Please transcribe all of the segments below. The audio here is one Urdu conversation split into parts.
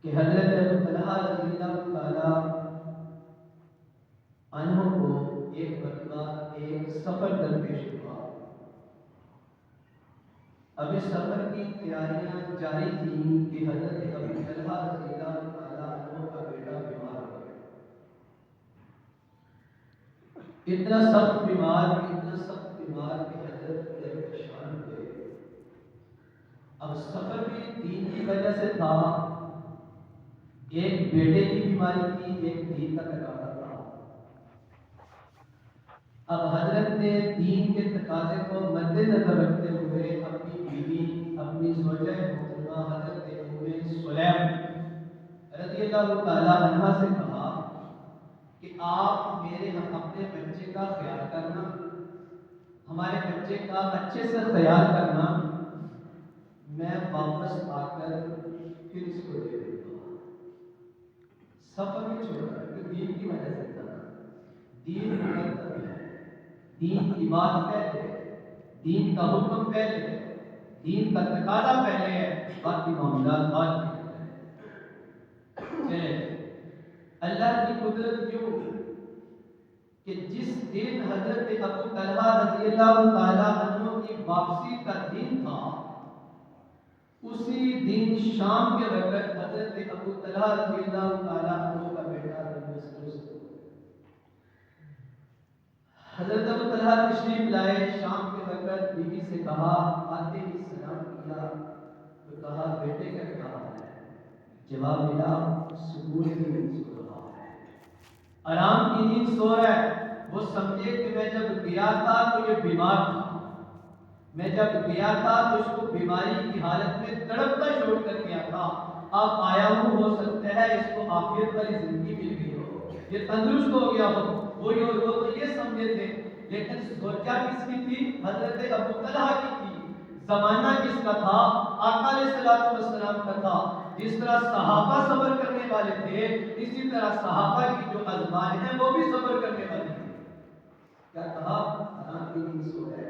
کہ حضرت ابو طلحہ رضی اللہ تعالیٰ عنہ کو ایک مرتبہ ایک سفر درپیش ہوا. اب اس سفر کی تیاریاں جاری تھیں کہ حضرت ابو طلحہ رضی اللہ تعالیٰ عنہ کا بیٹا بیمار ہو گیا. اتنا سخت بیمار کہ حضرت پریشان ہوئے. اب سفر بھی دین کی وجہ سے تھا، ایک بیٹے کی بیماری تھی، ایک دین کا تقاضا تھا. اب حضرت نے دین کے تقاضے کو مد نظر رکھتے ہوئے اپنی بیوی، اپنی زوجہ محترمہ حضرت ام سلیم رضی اللہ تعالی عنہا سے کہا کہ آپ میرے اپنے بچے کا خیال کرنا، ہمارے بچے کا اچھے سے خیال کرنا، میں واپس آ کر پھر اس کو دے دوں گا. سفر میں چھوڑا کہ دین کی وجہ سے تھا. دین مقدم ہے، دین کی بات پہلے ہے، دین کا حکم پہلے ہے، دین کا تقاضا پہلے ہے، باقی معاملات بعد میں ہے. اللہ کی قدرت یوں کہ جس دن حضرت ابو طلحہ رضی اللہ تعالیٰ عنہ کی واپسی کا دن تھا، اسی دن شام کے وقت حضرت ابو طلحہ رضی اللہ تعالیٰ عنہ کا بیٹا حضرت ابو طلحہ تشریف لائے. شام کے وقت بیوی سے کہا، آتے ہی سلام کیا تو کہا بیٹے کا کیا حال ہے؟ جواب ملا سکون کی نیند سو رہا ہے، آرام کی نیند سو رہا ہے. وہ سمجھے کہ میں جب گیا تھا تو یہ بیمار تھا، میں جب گیا تھا تو اس کو بیماری کی حالت میں تڑپتا چھوڑ کر گیا تھا. اب آیا ہوں، ہو سکتا ہے اس کو عافیت والی زندگی مل گئی ہو، یہ تندرست ہو گیا ہو. وہ تو یہ سمجھے تھے لیکن زوجہ کس کی تھی؟ حضرت ابو طلحہ کی تھی۔ زمانہ کس کا تھا؟ آقا علیہ الصلوۃ والسلام کا تھا۔ جس طرح صحابہ صبر کرنے والے تھے، اسی طرح صحابہ کی جو ازواج ہیں وہ بھی صبر کرنے والی تھی۔ کیا کہا؟ آرام کی نیند سو ہے،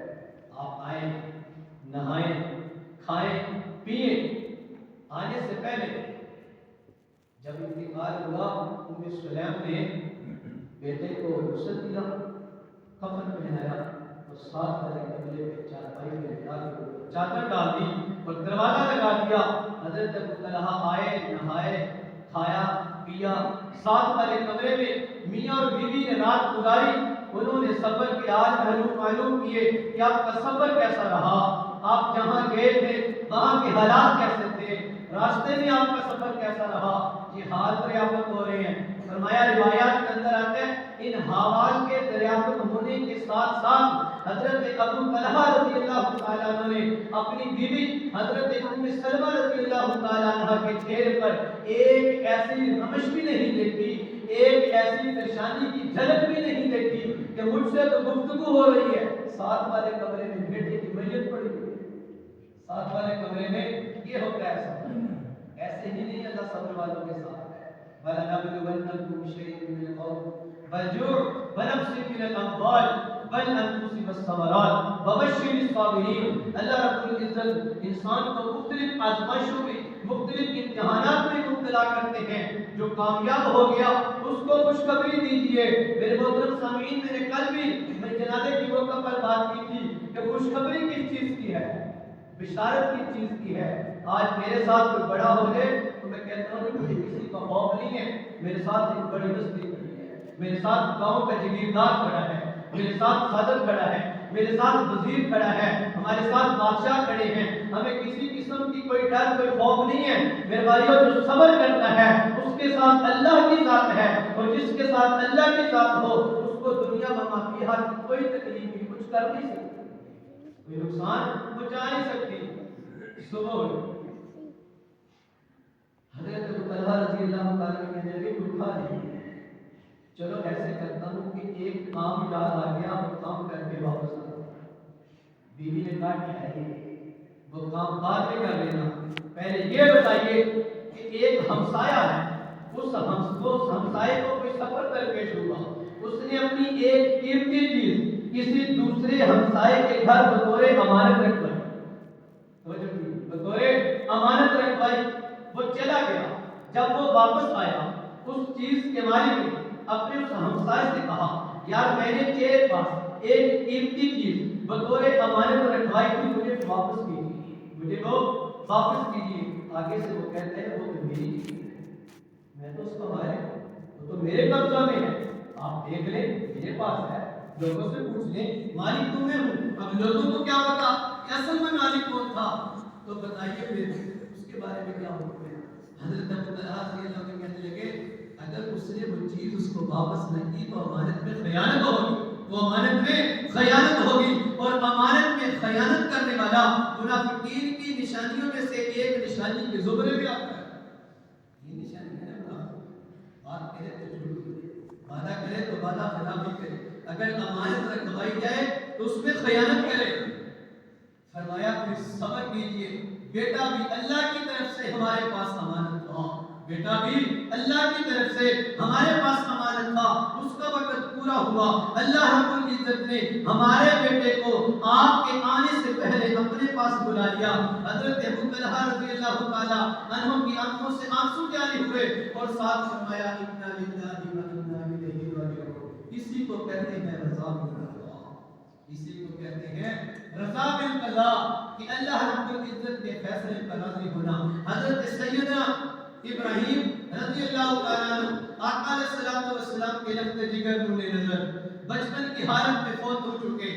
آپ آئیں، نہائیں، کھائیں، پیئیں۔ آنے سے پہلے جب انتقال ہوا، ام سلیم نے بیٹے کو غسل دیا، کفن پہنایا اور ساتھ والے کمرے پہ چارپائی میں لٹا کے چادر ڈال دی اور دروازہ لگا دیا۔ حضرت ابو طلحہ آئے، نہائے، کھایا، پیا، ساتھ والے کمرے میں میاں اور بیوی نے رات گزاری۔ انہوں نے سفر کے آج معلوم کیے کہ آپ کا سفر کیسا رہا، آپ جہاں گئے تھے وہاں کے حالات کیسے تھے، راستے میں آپ کا سفر کیسا رہا۔ یہ حال دریافت ہو رہے ہیں۔ فرمایا روایات کے اندر آتے ہیں ان حوال کے دریافت ہونے کے ساتھ ساتھ حضرت ابو طلحہ رضی اللہ تعالیٰ عنہ نے اپنی بیوی حضرت ام سلمہ رضی اللہ تعالیٰ عنہ کے چہرے پر ایک ایسی رمش بھی نہیں دیکھی، ایک ایسی پریشانی کی جھلک بھی نہیں دیکھی کہ مجھ سے تو گفتگو ہو رہی ہے، ساتھ والے کمرے میں بیٹے کی میت پڑی ہوئی ہے، ساتھ والے کمرے میں یہ ہوتا ہے صبر۔ ایسے ہی نہیں اللہ صبر والوں کے ساتھ ہے۔ وَلَنَبْلُوَنَّكُمْ بِشَيْءٍ مِّنَ الْخَوْفِ وَالْجُوعِ وَنَقْصٍ مِّنَ الْأَمْوَالِ وَالْأَنفُسِ وَالثَّمَرَاتِ وَبَشِّرِ الصَّابِرِينَ۔ اللہ رب العزت انسان کو مختلف آزمائشوں میں، مختلف امتحانات میں مبتلا کرتے ہیں۔ جو کامیاب ہو گیا اس کو خوشخبری دیجیے۔ میرے محترم سامعین، میں نے کل بھی جنازے کی موقع پر بات کی تھی کہ خوشخبری کس چیز کی ہے، بشارت کی چیز کی ہے۔ آج میرے ساتھ کوئی بڑا ہو جائے تو میں کہتا ہوں کہ مجھے کسی کا خوف نہیں ہے، میرے ساتھ ایک بڑی ہستی کھڑی ہے، میرے ساتھ گاؤں کا جگیردار کھڑا ہے، میرے ساتھ صدر کھڑا ہے، میرے ساتھ وزیر کھڑا ہے، ہمارے ساتھ بادشاہ کھڑے ہیں۔ ہمیں کسی قسم کی کوئی ڈر، کوئی خوف نہیں ہے۔ میرے بھائیو، جو صبر کرتا ہے اس کے ساتھ اللہ کی ذات ہے، اور جس کے ساتھ اللہ کی ذات ہو اس کو دنیا و ما فیہا کی کوئی تکلیف بھی کچھ کر نہیں سکتی، کوئی نقصان پہنچا نہیں سکتی۔ صبح ہوئی، حضرت ابو طلحہ رضی اللہ تعالیٰ کہنے لگے اٹھا نہیں، چلو ایسے کرتا ہوں کہ ایک کام یاد آ گیا، وہ کام کر کے واپس آ جاؤں۔ بیوی نے کہا کیا ہے وہ کام بعد میں کر لینا، پہلے یہ بتائیے کہ ایک ہمسایہ ہے، اس ہمسائے کو کوئی سفر درپیش ہوا، اس نے اپنی ایک قیمتی چیز کسی دوسرے ہمسائے کے گھر بطور امانت رکھوائی، بطور امانت رکھوائی، وہ چلا گیا۔ جب وہ واپس آیا اس چیز کے مالک نے اپنے اس ہمسائے سے کہا یار میں نے تیرے پاس ایک قیمتی چیز بطور امانت رکھوائی تھی، مجھے واپس کیجیے، مجھے وہ واپس کیجیے۔ آگے سے وہ کہتے ہیں وہ تو میری چیز ہے، میں تو اس کا مالک ہوں، وہ تو میرے قبضہ میں ہے، آپ دیکھ لیں میرے پاس ہے، لوگوں سے پوچھ لیں، مالک تو میں ہوں۔ اب لوگوں کو کیا پتا کہ اصل میں مالک کون تھا؟ تو بتائیے پھر اس کے بارے میں کیا حکم ہے؟ حضرت ابو طلحہ رضی اللہ عنہ کہنے لگے اگر اس نے وہ چیز اس کو واپس نہ کی تو امانت میں خیانت ہوگی، وہ امانت میں خیانت ہوگی، اور امانت میں خیانت کرنے والا منافقین کی نشانیوں میں سے ایک نشانی کے زمرے میں آتا ہے۔ یہ نشانی ہے نا، بات کرے تو جھوٹ بولے، وعدہ کرے تو وعدہ خلافی کرے، اگر امانت رکھوائی جائے تو اس میں خیانت کرے۔ فرمایا پھر صبر کیجیے، بیٹا بھی اللہ کی طرف سے ہمارے پاس امانت تھا، بیٹا بھی اللہ کی طرف سے ہمارے پاس امانت تھا، اس کا وقت پورا ہوا، اللہ رب العزت نے ہمارے بیٹے کو آپ کے آنے سے پہلے اپنے پاس بلا لیا۔ حضرت ابو طلحہ رضی اللہ تعالیٰ عنہ کی آنکھوں سے آنسو جاری ہوئے اور ساتھ فرمایا انا للہ و انا الیہ راجعون۔ اسی کو کہتے ہیں رضا بالقضاء، اسی کو کہتے ہیں رضا بالقضاء، کہ اللہ رب العزت کے فیصلے پر راضی ہونا۔ حضرت سیدنا ابراہیم رضی اللہ تعالیٰ عنہ آقا علیہ الصلوۃ والسلام کے لخت جگر نور نظر بچپن کی حالت میں فوت ہو چکے،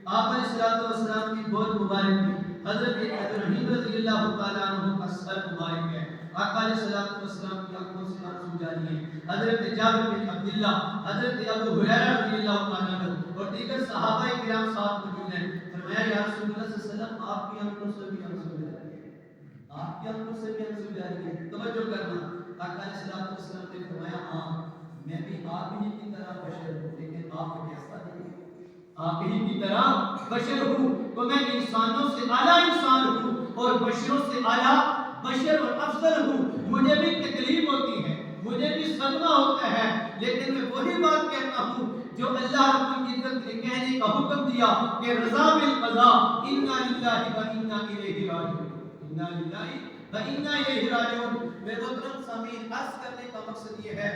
آقا علیہ الصلوۃ والسلام کی گود مبارک میں حضرت ابراہیم رضی اللہ تعالیٰ عنہ کا سر مبارک ہے، آقا علیہ الصلوۃ والسلام کی آنکھوں سے آنسو جاری ہیں۔ حضرت جابر بن عبداللہ، حضرت ابو ہریرہ رضی اللہ تعالیٰ عنہ اور دیگر صحابہ کرام ساتھ موجود ہیں۔ فرمایا یا رسول اللہ صلی اللہ علیہ وسلم آپ کی آنکھوں سے بھی آنسو جاری ہیں، آپ کی آنکھوں سے بھی آنسو جاری ہیں، توجہ کرنا۔ آقا علیہ الصلوۃ والسلام نے فرمایا ہاں میں بھی آپ ہی کی طرح بشر ہوں، لیکن آپ کیسا نہیں، آپ ہی کی طرح بشر ہوں تو میں انسانوں سے اعلیٰ انسان ہوں اور بشروں سے اعلیٰ بشر اور افضل ہوں. مجھے بھی تکلیف ہوتی ہے, مجھے بھی صدمہ ہوتا ہے, لیکن میں وہی بات کہتا ہوں جو اللہ رب العزت نے کہنے کا حکم دیا کہ رضا بالقضاء انا للہ و انا الیہ راجعون. انا للہ و انا الیہ راجعون. میرے محترم سامعین, عرض کرنے کا مقصد یہ ہے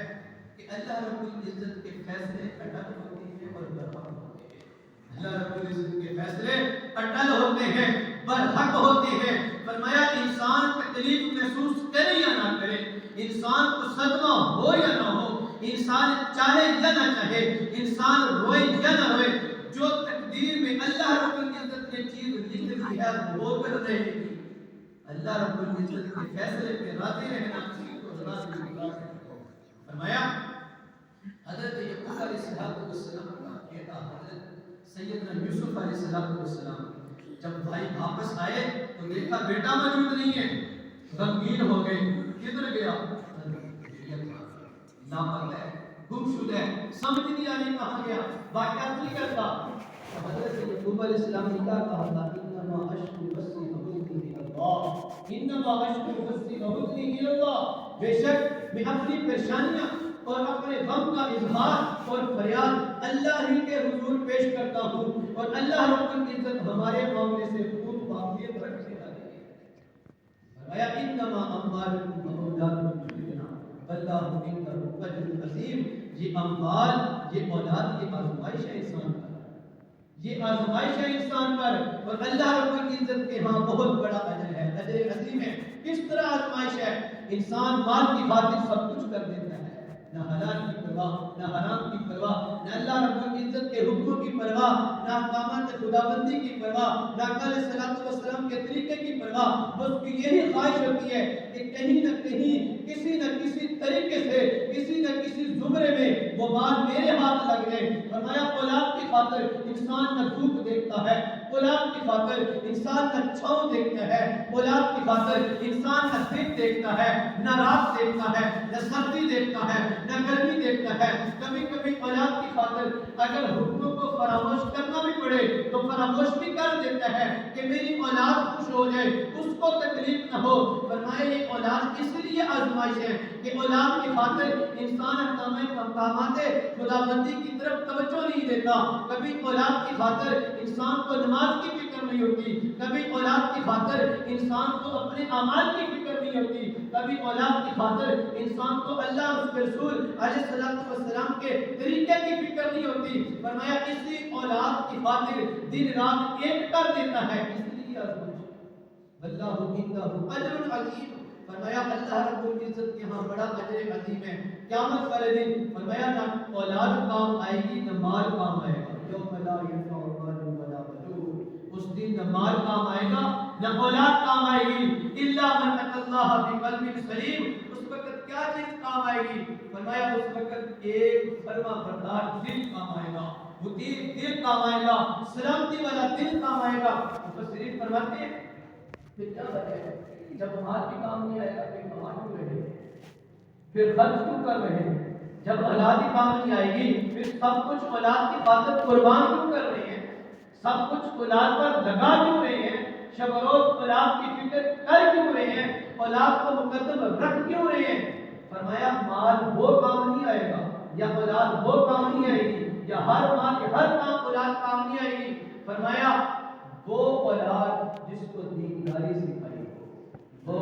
کہ اللہ رب العزت کے فیصلے اٹل ہوتے ہیں اور برحق ہوتے ہیں. اللہ رب العزت کے فیصلے اٹل ہوتے ہیں, برحق ہوتے ہیں. فرمایا انسان تکلیف محسوس کرے یا نہ کرے, انسان کو صدمہ ہو یا نہ ہو, انسان چاہے یا نہ چاہے, انسان روئے یا نہ روئے, جو تقدیر میں اللہ رب العزت نے چیز لکھ دی ہے وہ کر رہے گی. اللہ رب العزت کے فیصلے پہ راضی رہنا چاہیے تو راضی رہنا. فرمایا حضرت یعقوب علیہ السلام کا بیٹا حضرت سیدنا یوسف علیہ السلام جب بھائی واپس آئے تو دیکھا بیٹا موجود نہیں ہے, غمگین ہو گئے. کدھر گیا؟ لاپتہ ہے, گمشدہ ہے, سمجھ نہیں آ رہی کہاں گیا, واقعات نہیں کرتا. حضرت یعقوب علیہ السلام نے کہا انما اشکو بثی وحزنی اللہ, انما اشکو بثی وحزنی اللہ, بے شک میں اپنی پریشانیاں اور اپنے غم کا اظہار اور فریاد اللہ ہی کے حضور پیش کرتا ہوں, اور اللہ رب العزت ہمارے معاملے سے خوب واقفیت رکھنے والے ہیں. فرمایا انما اموالکم واولادکم فتنہ واللہ عنده اجر عظیم. یہ اموال, یہ اولاد, یہ آزمائش ہے انسان پر, یہ آزمائش ہے انسان پر, اور اللہ رب العزت کے ہاں بہت بڑا اجر ہے, اجر عظیم ہے. کس طرح آزمائش ہے؟ انسان مال کی خاطر سب کچھ کر دیتا ہے, نہ حلال کی پرواہ, نہ حرام کی پرواہ, نہ اللہ رب العزت کے حکموں کی پرواہ, نہ احکامات خداوندی کی پرواہ, نہ اقدار صلوات و سلام کے طریقے کی پرواہ. بس کی یہی خواہش ہوتی ہے کہ کہیں نہ کہیں کسی نہ کسی طریقے سے کسی نہ کسی زمرے میں وہ مال میرے ہاتھ لگ جائے. فرمایا اولاد کی خاطر انسان نہ دھوپ دیکھتا ہے, اولاد کی خاطر انسان نہ چھاؤں دیکھتا ہے, اولاد کی خاطر انسان نہ دن دیکھتا ہے, نہ رات دیکھتا ہے, نہ سردی دیکھتا ہے, نہ گرمی دیکھتا ہے. کبھی کبھی اولاد کی خاطر اگر حکموں کو فراموش کرنا بھی پڑے تو فراموش بھی کر دیتا ہے کہ میری اولاد خوش ہو جائے, اس کو تکلیف نہ ہو. فرمایا یہ اولاد اس لیے آزمائش ہے کہ اولاد کی خاطر انسان مقامات خداوندی کی طرف توجہ نہیں دیتا. کبھی اولاد کی خاطر انسان کو نماز کی فکر نہیں ہوتی, کبھی اولاد کی خاطر انسان کو اپنے اعمال کی فکر نہیں ہوتی, کبھی اولاد کی خاطر انسان کو اللہ اور اس کے رسول علیہ السلام کے طریقے کی فکر نہیں ہوتی. فرمایا اسی اولاد کی خاطر دن رات ایک کر دیتا ہے, اس لیے آزمائش. واللہ عنده اجر عظیم. فرمایا اللہ رب العزت کے ہاں بڑا اجر عظیم ہے. قیامت والے دن فرمایا نہ اولاد کام آئے گی نہ مال کام آئے گا. یوم لا ينفع مال ولا بنون, اس دن نہ مال کام آئے گا نہ اولاد کام آئے گی الا من اتى الله بقلب سلیم. اس وقت کیا چیز کام آئے گی؟ فرمایا اس وقت ایک فرما بردار دل کام آئے گا, وہ دل کام آئے گا, سلامتی والا دل کام آئے گا. مفسرین فرماتے ہیں پھر کیا بچے, جب مال بھی کام نہیں آئے گا پھر کما کیوں رہے, پھر خرچ کیوں کر رہے ہیں؟ جب اولاد ہی کام نہیں آئے گی پھر سب کچھ اولاد کی خاطر قربان کیوں کر رہے ہیں, سب کچھ اولاد پر لگا کیوں رہے ہیں, شب روز اولاد کی فکر کر کیوں رہے ہیں, اولاد کو مقدم رکھ کیوں رہے ہیں؟ فرمایا مال وہ کام نہیں آئے گا یا اولاد وہ کام نہیں آئے گی یا ہر مال ہر کام اولاد کام نہیں آئے گی. فرمایا وہ اولاد جس کو دینداری سکھائی ہو,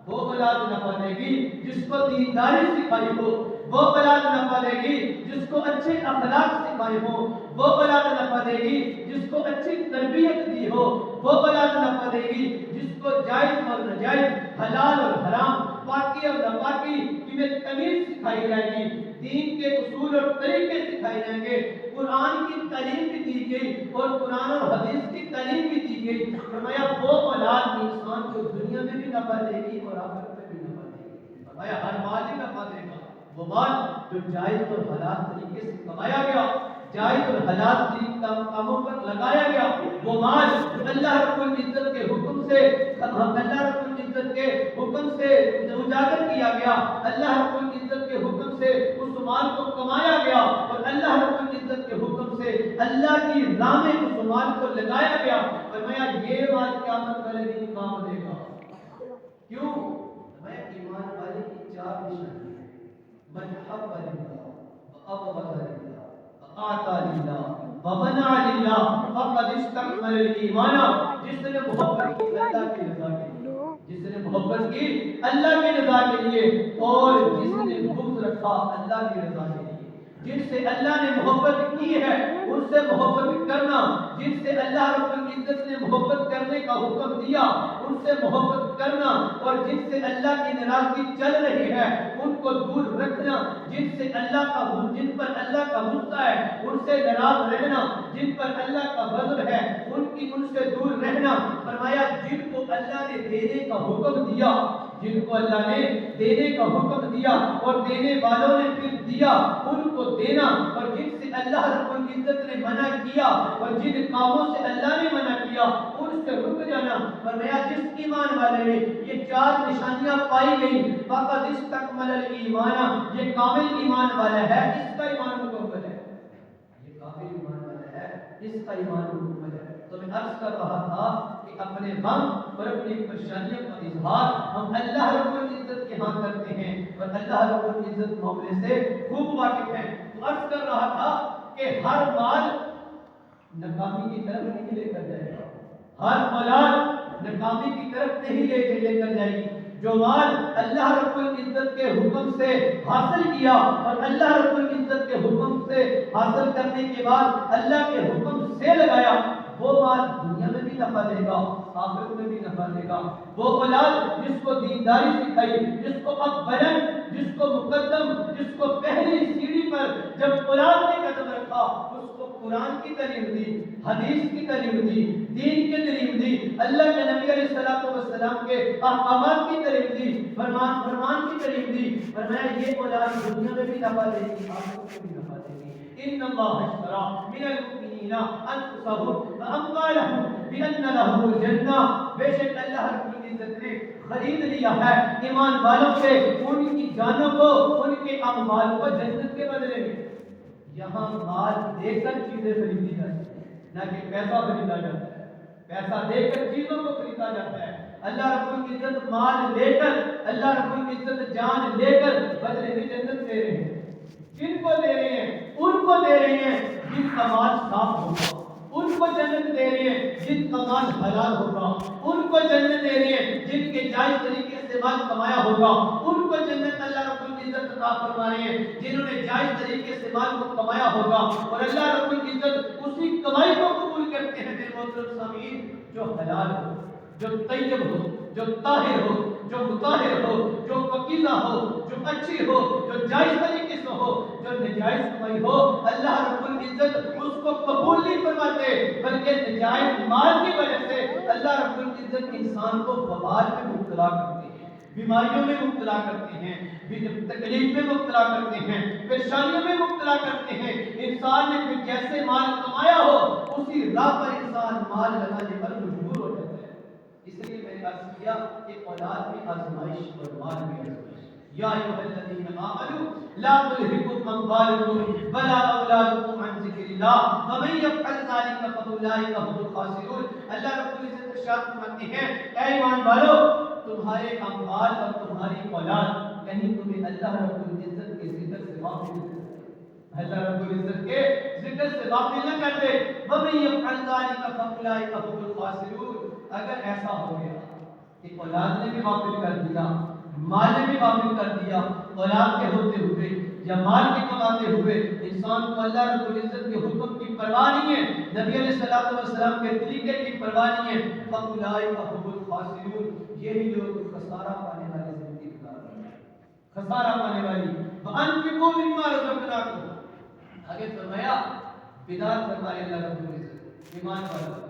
وہ اولاد نفع دے گی جس کو دینداری سکھائی ہو, وہ اولاد نفع دے گی جس کو اچھے اخلاق سکھائے ہو, وہ اولاد نفع دے گی جس کو اچھی تربیت دی ہو, وہ اولاد نفع دے گی جس کو جائز اور ناجائز, حلال اور حرام, پاکی اور ناپاکی کی میں تمیز سکھائی جائے گی, دین کے اصول اور طریقے سکھائے جائیں گے, قرآن کی تعلیم بھی دی گئی اور قرآن اور حدیث کی تعلیم بھی دی گئی. فرمایا وہ اولاد انسان کو دنیا میں بھی نفع دے گی اور آخرت میں بھی نفع دے گی. فرمایا ہر مال ہی نفع دے گا, وہ مال جو جائز اور حلال طریقے سے کمایا گیا, جائز اور حلال کاموں پر لگایا گیا, وہ مال اللہ رب العزت کے حکم سے اللہ رب العزت کے حکم سے اجاگر کیا گیا, اللہ رب العزت کے حکم سے اس مال کو کمایا گیا اور اللہ رب العزت کے حکم سے اللہ کی راہ میں اس مال کو لگایا گیا، فرمایا یہ مال قیامت والے دن کام دے گا۔ کیوں؟ میں ایمان والے کی چار نشانی ہے، من حب للہ وابغض للہ واعطى للہ ومنع للہ فقد استكمل الایمان۔ جس نے محبت کی اللہ کی رضا کے لیے، جس نے محبت کی اللہ کی رضا کے لیے، اور جس نے بغض رکھا اللہ کی رضا کے لیے، جن سے اللہ نے محبت کی ہے ان سے محبت کرنا، جن سے اللہ رب العزت نے محبت کرنے کا حکم دیا ان سے محبت کرنا، اور جن سے اللہ کی ناراضگی چل رہی ہے ان کو دور رکھنا، جن سے جن پر اللہ کا غصہ ہے ان سے ناراض رہنا، جن پر اللہ کا غضب ہے ان سے دور رہنا۔ فرمایا جن کو اللہ نے دینے کا حکم دیا، جن کو اللہ نے دینے کا حکم دیا اور دینے والوں نے پھر دیا ان کو دینا، اور جن سے اللہ رب العزت نے منع کیا اور جن کاموں سے اللہ نے منع کیا ان سے رک جانا۔ فرمایا جس ایمان والے میں یہ چار نشانیاں پائی گئی فقط استکمل الایمان، یہ کامل ایمان والا ہے، اس کا ایمان مکمل ہے، یہ کامل ایمان والا ہے، اس کا ایمان مکمل ہے۔ تو میں عرض کر رہا تھا کہ اپنے غم اور اپنی پریشانیوں کا اظہار ہم اللہ رب العزت کے ہاں کرتے ہیں اور اللہ رب العزت معاملے سے خوب واقف ہیں۔ تو عرض کر رہا تھا کہ ہر مال ناکامی کی طرف نہیں لے کر جائے گا، ہر اولاد ناکامی کی طرف نہیں لے کر جائے گی۔ جو مال اللہ رب العزت کے حکم سے حاصل کیا اور اللہ رب العزت کے حکم سے حاصل کرنے کے بعد اللہ کے حکم سے لگایا، وہ مال دنیا میں بھی نفع دے گا، آخرت میں بھی نفع دے گا۔ وہ اولاد جس کو دینداری سکھائی، جس کو اولا، جس کو مقدم، جس کو پہلی سیڑھی پر جب اولاد نے قدم رکھا اس کو قرآن کی تعلیم دی، حدیث کی تعلیم دی، دین کی تعلیم دی، اللہ کے نبی علیہ الصلوۃ والسلام کے احکامات کی تعلیم دی، فرمان کی تعلیم دی۔ فرمایا یہ اولاد دنیا میں بھی نفع دے گی، آخرت میں بھی نفع دے گی۔ ان اللہ اشترى من المؤمنین انفسهم واموالهم بان لهم الجنہ، بے شک اللہ رب العزت نے خرید لیا ہے ایمان والوں سے ان کی جانوں کو، ان کے اموال کو جنت کے بدلے میں۔ یہاں مال دے کر چیزیں خریدی جاتی ہیں، نہ کہ پیسہ خریدا جاتا ہے، پیسہ دے کر چیزوں کو خریدا جاتا ہے۔ اللہ رب العزت مال لے کر، اللہ رب العزت جان لے کر بدلے میں جنت دے رہے ہیں۔ جن کو دے رہے ہیں ان کو دے رہے ہیں جن کا مال صاف ہوگا، ان کو جنت دے رہے ہیں جن کا مال حلال ہوگا، ان کو جنت دے رہے ہیں جن کے جائز طریقے سے مال کمایا ہوگا، ان کو جنت اللہ رب العزت عطا فرما رہے ہیں جنہوں نے جائز طریقے سے مال کو کمایا ہوگا، اور اللہ رب العزت اسی کمائی کو قبول کرتے ہیں دل محترم سامعین جو حلال ہو، جو طیب ہو، جو طاہر ہو، جو مطہر ہو، جو پاکیزہ ہو، جو اچھی ہو، جو جائز طریقے سے ہو، جو نجائز کمائی ہو، اللہ رب العزت اس کو قبول نہیں فرماتے، بلکہ نجائز مال کی وجہ سے اللہ رب العزت انسان کو وبال میں مبتلا کرتے ہیں، بیماریوں میں مبتلا کرتے ہیں، تکلیف میں مبتلا کرتے ہیں، پریشانیوں میں مبتلا کرتے ہیں۔ انسان نے پھر جیسے مال کمایا ہو اسی راہ پر انسان مال لگانے پر مجبور ہو جاتا ہے۔ اس لیے میں نے عرض کیا کہ اولاد میں آزمائش اور مال میں آزمائش۔ یا ایھا الذین آمنوا لا تلہکم اموالکم ولا اولادکم عن ذکر اللہ ومن یفعل ذلک فاولئک هم الخاسرون۔ اللہ رب العزت ارشاد فرماتے ہیں اے ایمان والو، تمہارے اموال اور تمہاری اولاد کہیں تمہیں اللہ رب العزت کے ذکر سے غافل نہ کر دے، اللہ رب العزت کے ذکر سے غافل نہ کر دے۔ ومن یفعل ذلک فاولئک هم الخاسرون۔ اگر ایسا ہو گیا کہ اولاد نے بھی غافل کر دیا، مال نے بھی غافل کر دیا، اولاد کے ہوتے ہوئے یا مال کے کماتے ہوئے انسان کو اللہ رب العزت کے حکم کی پرواہ نہیں ہے، نبی علیہ الصلوۃ والسلام کے طریقے کی پرواہ نہیں ہے، فاولئک هم الخاسرون۔ یہی لوگ خسارہ پانے والے زندگی گزار رہے ہیں، خسارہ پانے والی۔ وانفقوا مما رزقناکم، آگے فرمایا بیدار فرمائے اللہ رب العزت ایمان والوں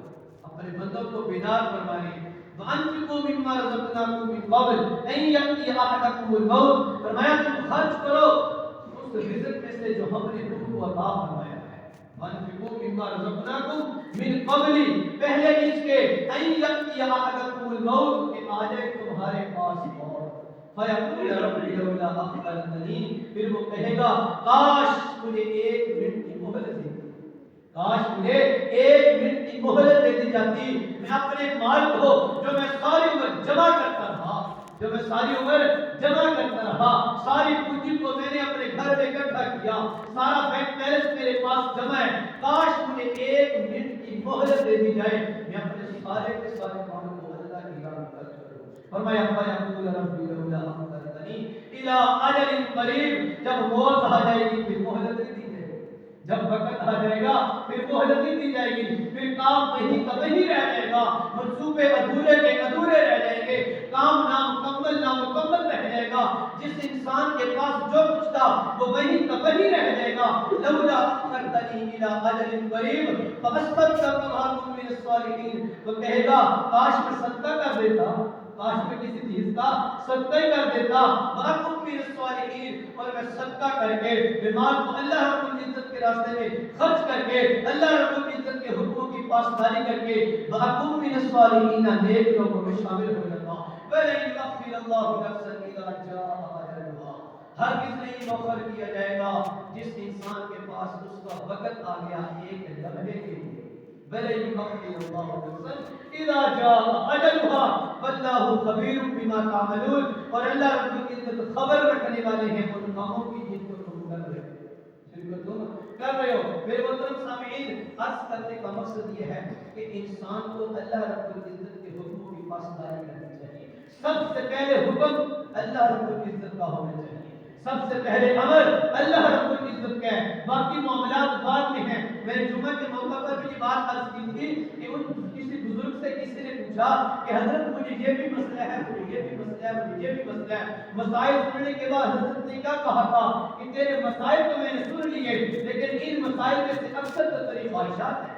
اپنے بندوں کو بیدار فرمائے۔ وانفقوا مما رزقناکم من قبل ان یأتی احدکم الموت، فرمایا تم خرچ کرو اس رزق میں سے جو ہم نے تم کو عطا فرمایا ہے۔ وانفقوا مما رزقناکم من قبل، پہلے اس کے ان یأتی احدکم الموت، کہ آ جائے تمہارے پاس موت، فیقول ربی لولا اخرتنی، پھر وہ کہے گا کاش مجھے 1 منٹ کی مہلت دے دی، کاش مجھے 1 منٹ کی مہلت دے دی جاتی، میں اپنے مال کو جو میں ساری عمر جمع کرتا رہا، جو میں ساری عمر جمع کرتا رہا، ساری پونجی کو میں نے اپنے گھر میں اکٹھا کیا، سارا بینک بیلنس میرے پاس جمع ہے، کاش مجھے 1 منٹ کی مہلت دے دی جائے، میں اپنے سارے کے سارے مالوں کو اللہ کی راہ میں خرچ کروں۔ فرمایا فیقول ربی لولا اخرتنی الی اجل قریب، جب موت آ جائے گی پھر مہلت نہیں دی جائے گی، جب وقت آ جائے گا پھر مہلت نہیں دی جائے گی، پھر کام کہیں کا وہیں رہ جائے گا، منصوبے ادھورے کے ادھورے رہ جائیں گے، کام نامکمل رہ جائے گا، جس انسان کے پاس جو کچھ تھا وہ وہیں کا وہیں رہ جائے گا۔ لولا اخرتنی الی اجل قریب فاصدق واکن من الصالحین، وہ کہے گا کاش میں صدقہ کر دیتا، کاش میں کسی چیز کا صدقہ کر دیتا، واکن من الصالحین، اور میں صدقہ کر کے بیمار کو اللہ رب العزت کے راستے میں خرچ کر کے اللہ رب العزت کے حکموں کی پاسداری کر کے واکن من الصالحین نیک لوگوں میں شامل ہو جاتا۔ وَلَن يُؤَخِّرَ اللَّهُ نَفْسًا إِذَا جَاءَ أَجَلُهَا، ہرگز نہیں مؤخر کیا جائے گا جس انسان کے پاس اس کا وقت آ گیا ایک لمحے کے لیے۔ وَلَن يُؤَخِّرَ اللَّهُ نَفْسًا إِذَا جَاءَ أَجَلُهَا وَاللَّهُ خَبِيرٌ بِمَا تَعْمَلُونَ، اور اللہ رب العزت خبر رکھنے والے ہیں ان کاموں کی جن کو تم کر رہے ہو، جن کو تم کر رہے ہو۔ میرے محترم سامعین، عرض کرنے کا مقصد یہ ہے کہ انسان کو اللہ رب العزت کے حکموں کی پاسداری کرنی چاہیے۔ سب سے پہلے حکم اللہ رب العزت کا ہونا چاہیے، سب سے پہلے امر اللہ رب العزت کا ہے، باقی معاملات بعد میں ہیں۔ میں نے جمعہ کے موقع پر بھی یہ بات عرض کی تھی کہ ان کسی بزرگ سے کسی نے پوچھا کہ حضرت مجھے یہ بھی مسئلہ ہے، مجھے یہ بھی مسئلہ ہے، مجھے یہ بھی مسئلہ ہے۔ مسائل سننے کے بعد حضرت نے کیا کہا تھا کہ تیرے مسائل تو میں نے سن لیے، لیکن ان مسائل میں سے اکثر تو تیری خواہشات ہیں،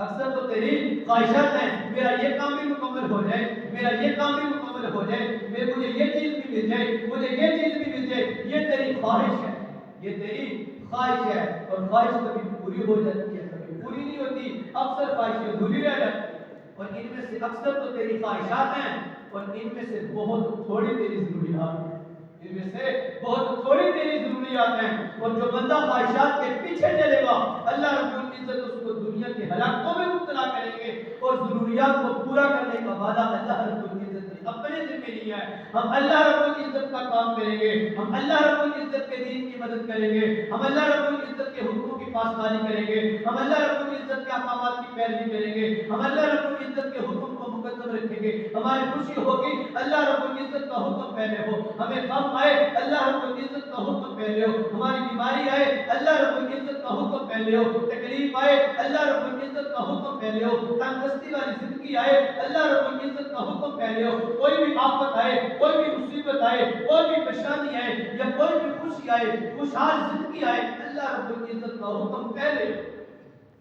اکثر تو تیری خواہشات ہیں، میرا یہ کام بھی مکمل ہو جائے، میرا یہ کام بھی مکمل ہو جائے، مجھے یہ چیز بھی مل جائے، مجھے یہ چیز بھی مل جائے، یہ تیری خواہش ہے، یہ تیری خواہش ہے، اور خواہش کبھی پوری ہو جاتی ہے کبھی پوری نہیں ہوتی، اکثر خواہشیں ادھوری رہ جاتی ہیں، اور ان میں سے اکثر تو تیری خواہشات ہیں اور ان میں سے بہت تھوڑی تیری ضروریات ہیں، ان میں سے بہت تھوڑی تیری ضروریات ہیں، اور جو بندہ خواہشات کے پیچھے چلے گا اللہ رب العزت اس کو دنیا کے ہلاکتوں میں مبتلا کریں گے، اور ضروریات کو پورا کرنے کا وعدہ اللہ رب العزت نے اپنے ذمہ لیا ہے۔ ہم اللہ رب العزت کا کام کریں گے، ہم اللہ رب العزت کے دین کی مدد کریں گے، ہم اللہ رب العزت کے حکموں کی پاسداری کریں گے، ہم اللہ رب العزت کے احکامات کی پیروی کریں گے، ہم اللہ رب العزت کے حکم کو مقدم رکھیں گے، ہماری خوشی ہوگی اللہ رب العزت کا حکم پہلے ہو، ہمیں غم آئے اللہ رب العزت کا حکم پہلے ہو، ہماری بیماری آئے اللہ رب العزت کا حکم پہلے ہو، تکلیف آئے اللہ رب العزت کا حکم پہلے ہو، تنگستی والی زندگی آئے اللہ رب العزت کا حکم پہلے ہو، کوئی بھی آفت آئے، کوئی بھی مصیبت آئے، کوئی بھی پریشانی آئے یا کوئی بھی خوشی آئے، خوشحال زندگی آئے، اللہ رب العزت کا حکم پہلے ہو۔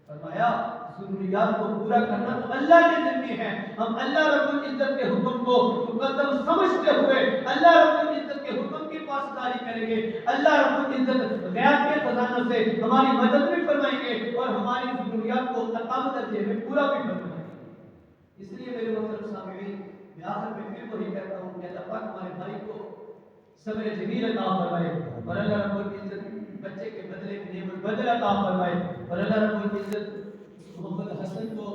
فرمایا ضروریات کو پورا کرنا تو اللہ کے ذمہ ہے، ہم اللہ رب العزت کے حکم کو مقدم سمجھتے ہوئے اللہ رب العزت کے حکم کی پاسداری کریں گے، اللہ رب العزت غیب کے خزانوں سے ہماری مدد بھی فرمائیں گے اور ہماری ضروریات کو اقام درجے میں پورا بھی فرمائیں گے۔ اس لیے میرے محترم سامعین، میں آخر میں پھر وہی کہتا ہوں کہ اللہ پاک ہمارے بھائی کو صبر جمیل عطا فرمائے، اور اللہ رب العزت بچے کے بدلے میں نعم البدل عطا فرمائے، اور اللہ رب العزت محمد حسن کو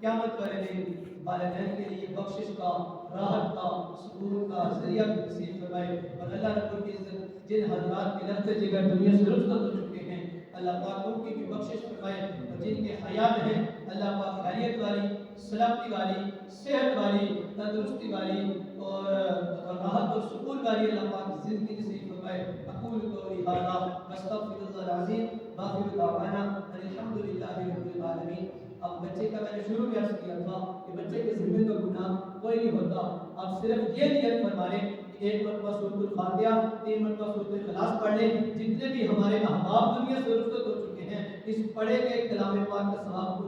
قیامت والے دن والدین کے لیے بخشش کا، راحت کا، سکون کا ذریعہ نصیب فرمائے، اور اللہ رب العزت جن حضرات کے لفظ جگر دنیا سے رخصت ہو چکے ہیں اللہ پاک ان کی بھی بخشش فرمائے، اور جن کے حیات ہیں اللہ پاک خیریت والی، سلامتی والی، صحت والی، تندرستی والی اور راحت اور سکون والی اللہ پاک زندگی نصیب فرمائے۔ اقول قولی ھذا واستغفر اللہ العظیم وآخر دعوانا الحمد للہ رب العالمین۔ اب بچے کا میں نے شروع میں عرض کیا تھا کہ بچے کے ذمہ کا گناہ کوئی نہیں ہوتا، آپ صرف یہ نیت فرما لیں کہ 1 مرتبہ سورۃ الفاتحہ، 3 مرتبہ سورۃ اخلاص پڑھ لیں، جتنے بھی ہمارے احباب دنیا سے رخصت ہو چکے ہیں اس پڑھے گئے کلام پاک کا ثواب